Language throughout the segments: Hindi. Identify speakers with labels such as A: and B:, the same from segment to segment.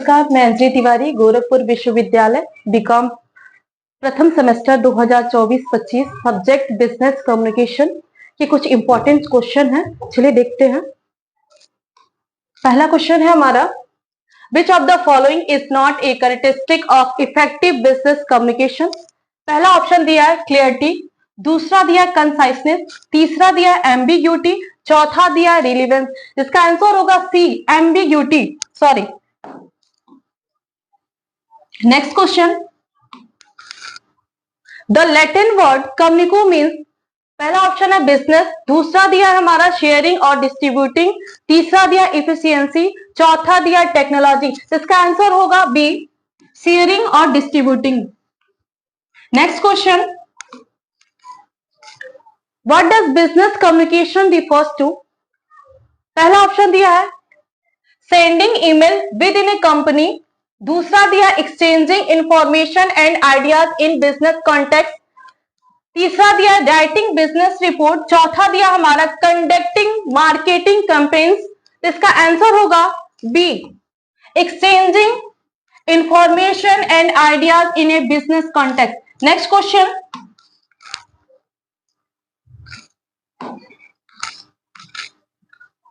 A: नमस्कार, मैं अंजलि तिवारी, गोरखपुर विश्वविद्यालय, बीकॉम प्रथम सेमेस्टर 2024-25, सब्जेक्ट बिजनेस कम्युनिकेशन के कुछ इंपॉर्टेंट क्वेश्चन हैं। चलिए देखते हैं। पहला क्वेश्चन है हमारा, विच of the following is not a characteristic of effective business communication. पहला ऑप्शन दिया है क्लियरिटी, दूसरा दिया है कंसाइसनेस, तीसरा दिया है एम्बिग्यूटी, चौथा दिया है रिलीवेंस। जिसका आंसर होगा C, ambiguity. Sorry. Next question, the Latin word कम्युनिको मीन्स। पहला ऑप्शन है बिजनेस, दूसरा दिया है हमारा शेयरिंग और डिस्ट्रीब्यूटिंग, तीसरा दिया इफिशियंसी, चौथा दिया टेक्नोलॉजी। इसका आंसर होगा बी, शेयरिंग और distributing. Next question, what does business communication refers to. पहला ऑप्शन दिया है sending email within a company, दूसरा दिया exchanging information and ideas in business context, तीसरा दिया राइटिंग बिजनेस रिपोर्ट, चौथा दिया हमारा कंडक्टिंग मार्केटिंग कैंपेन्स। इसका आंसर होगा B, exchanging information and ideas in a business context. Next question,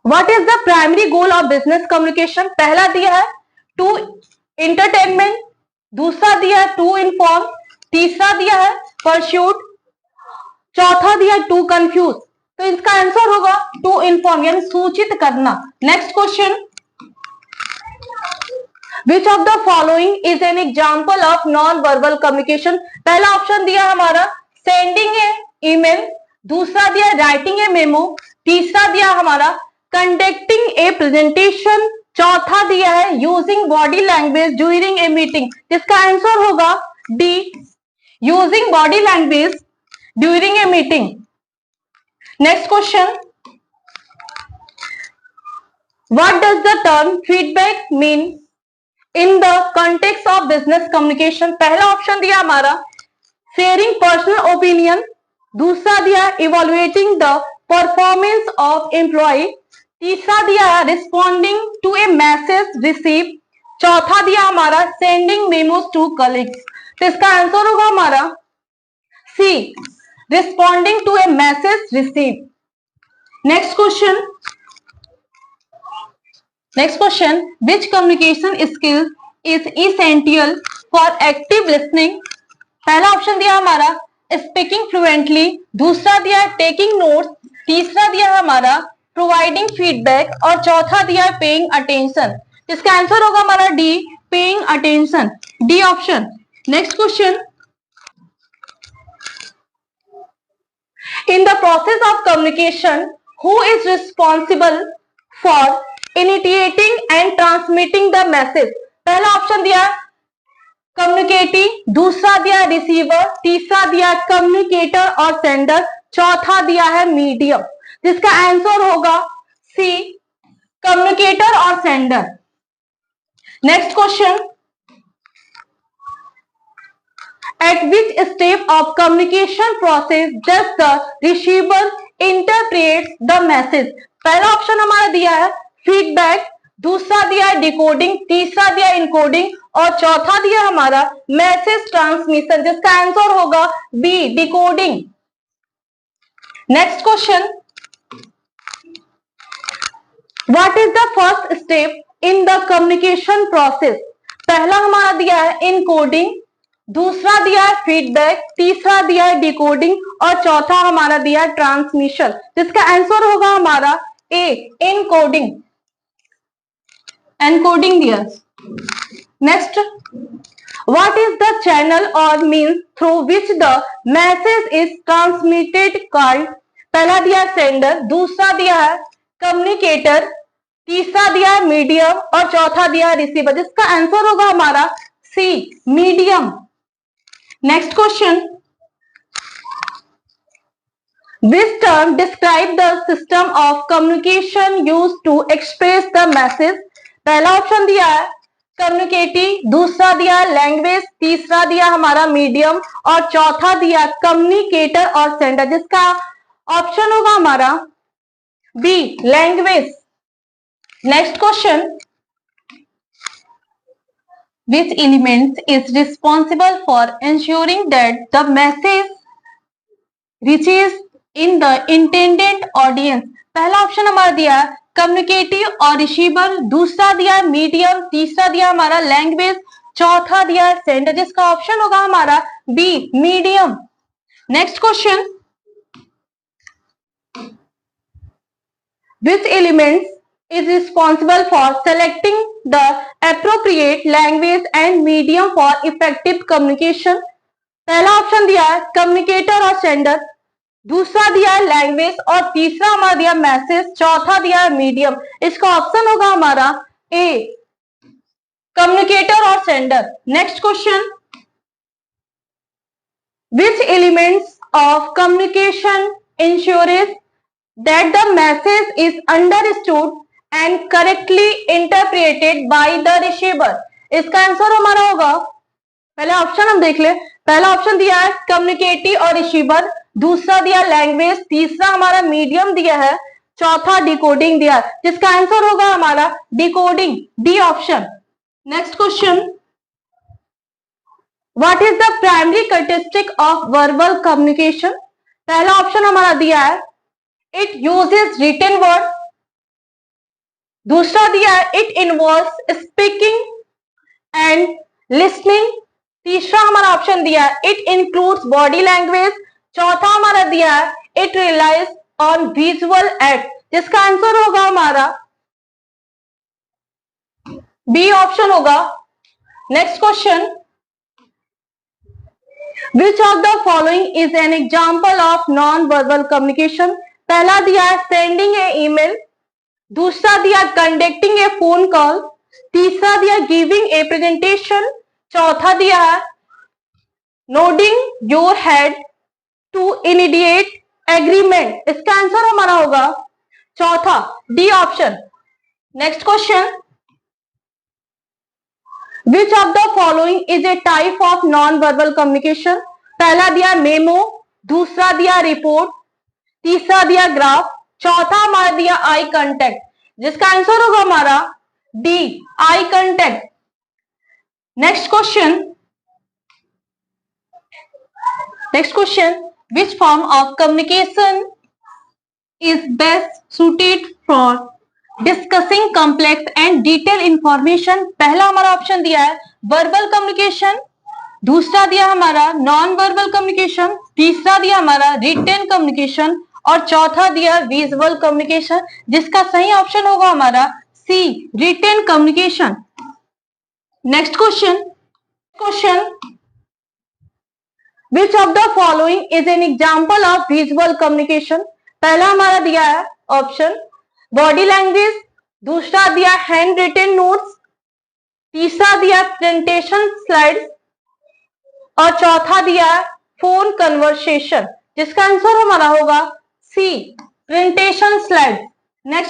A: what is the primary goal of business communication. पहला दिया है टू एंटरटेनमेंट, दूसरा दिया है टू इन्फॉर्म, तीसरा दिया है परस्यूट, चौथा दिया है टू कंफ्यूज। तो इसका आंसर होगा टू इन्फॉर्म, यानी सूचित करना। Next question, which of the following is an example of non verbal communication. पहला ऑप्शन दिया हमारा सेंडिंग ए ईमेल, दूसरा दिया राइटिंग ए मेमो, तीसरा दिया हमारा कंडक्टिंग ए प्रेजेंटेशन, चौथा दिया है using body language during a meeting. जिसका आंसर होगा D, using body language during a meeting. Next question, what does the term feedback mean in the context of business communication. पहला ऑप्शन दिया हमारा शेयरिंग पर्सनल ओपिनियन, दूसरा दिया evaluating the performance of employee, तीसरा दिया है responding to a message receive, चौथा दिया हमारा सेंडिंग मेमोज टू कलीग्स। तो इसका आंसर होगा हमारा C, responding to a message receive. Next question, which communication skills is essential for active listening. पहला ऑप्शन दिया हमारा स्पीकिंग फ्लुएंटली, दूसरा दिया टेकिंग नोट्स, तीसरा दिया हमारा प्रोवाइडिंग फीडबैक और चौथा दिया पेइंग अटेंशन। इसका आंसर होगा हमारा D, paying attention, D option. Next question, in the process of communication who is responsible for initiating and transmitting the message. पहला ऑप्शन दिया कम्युनिकेटी, दूसरा दिया रिसीवर, तीसरा दिया कम्युनिकेटर और सेंडर, चौथा दिया है मीडियम। जिसका आंसर होगा सी, कम्युनिकेटर और sender. Next question, eight which step of communication process does the receiver interpret the message. पहला ऑप्शन हमारा दिया है फीडबैक, दूसरा दिया है डिकोडिंग, तीसरा दिया इनकोडिंग और चौथा दिया हमारा मैसेज ट्रांसमिशन। जिसका आंसर होगा B, decoding. Next question, what is the first step in the communication process. पहला हमारा दिया है इनकोडिंग, दूसरा दिया है फीडबैक, तीसरा दिया है डिकोडिंग और चौथा हमारा दिया है ट्रांसमिशन। जिसका आंसर होगा हमारा ए, इनकोडिंग, एनकोडिंग दिया। Next, what is the channel or means through which the message is transmitted called. पहला दिया सेंडर, दूसरा दिया है कम्युनिकेटर, तीसरा दिया है मीडियम और चौथा दिया है रिसीवर। जिसका आंसर होगा हमारा C, medium. Next question, which term describe the system of communication used to express the message. पहला ऑप्शन दिया है कम्युनिकेटी, दूसरा दिया लैंग्वेज, तीसरा दिया हमारा मीडियम और चौथा दिया कम्युनिकेटर और सेंडर। जिसका ऑप्शन होगा हमारा B, language. Next question, Which element is responsible for ensuring that the message reaches in the intended audience? पहला ऑप्शन हमारा दिया है कम्युनिकेटिव और रिसीवर, दूसरा दिया है मीडियम, तीसरा दिया हमारा लैंग्वेज, चौथा दिया है सेंडर, जिसका ऑप्शन होगा हमारा B medium. Next question, which elements is responsible for selecting the appropriate language and medium for effective communication? पहला ऑप्शन दिया है कम्युनिकेटर और सेंडर, दूसरा दिया है लैंग्वेज और तीसरा हमारा दिया मैसेज, चौथा दिया है मीडियम। इसका ऑप्शन होगा हमारा ए कम्युनिकेटर और sender. Next question, which elements of communication ensures that the message is understood and correctly interpreted by the receiver? इसका आंसर हमारा होगा, पहला ऑप्शन हम देख ले, पहला ऑप्शन दिया है कम्युनिकेटिव और रिसीवर, दूसरा दिया लैंग्वेज, तीसरा हमारा मीडियम दिया है, चौथा डिकोडिंग दिया है, जिसका आंसर होगा हमारा decoding, D option. Next question, what is the primary characteristic of verbal communication? पहला ऑप्शन हमारा दिया है इट यूजेस रिटन वर्ड, दूसरा दिया है it involves speaking and listening, तीसरा हमारा ऑप्शन दिया है इट इंक्लूड्स बॉडी लैंग्वेज, चौथा हमारा दिया है it relies on visual act, जिसका आंसर होगा हमारा बी ऑप्शन होगा। Next question, which of the following is an example of non-verbal communication? पहला दिया है सेंडिंग ए ईमेल, दूसरा दिया कंडक्टिंग ए फोन कॉल, तीसरा दिया गिविंग ए प्रेजेंटेशन, चौथा दिया है nodding your head to indicate agreement. इसका आंसर हमारा होगा चौथा, D option. Next question, which of the following is a type of non-verbal communication? पहला दिया मेमो, दूसरा दिया रिपोर्ट, तीसरा दिया ग्राफ, चौथा हमारा दिया आई कांटेक्ट, जिसका आंसर होगा हमारा D eye contact. Next question, which form of communication is best suited for discussing complex and detail information? पहला हमारा ऑप्शन दिया है वर्बल कम्युनिकेशन, दूसरा दिया हमारा नॉन वर्बल कम्युनिकेशन, तीसरा दिया हमारा रिटन कम्युनिकेशन और चौथा दिया विजुअल कम्युनिकेशन, जिसका सही ऑप्शन होगा हमारा C written communication. Next question, which of the following is an example of visual communication? पहला हमारा दिया है ऑप्शन बॉडी लैंग्वेज, दूसरा दिया हैंड रिटन नोट्स, तीसरा दिया प्रेजेंटेशन स्लाइड्स और चौथा दिया फोन कन्वर्सेशन, जिसका आंसर हमारा होगा सी प्रेजेंटेशन स्लाइड्स। नेक्स्ट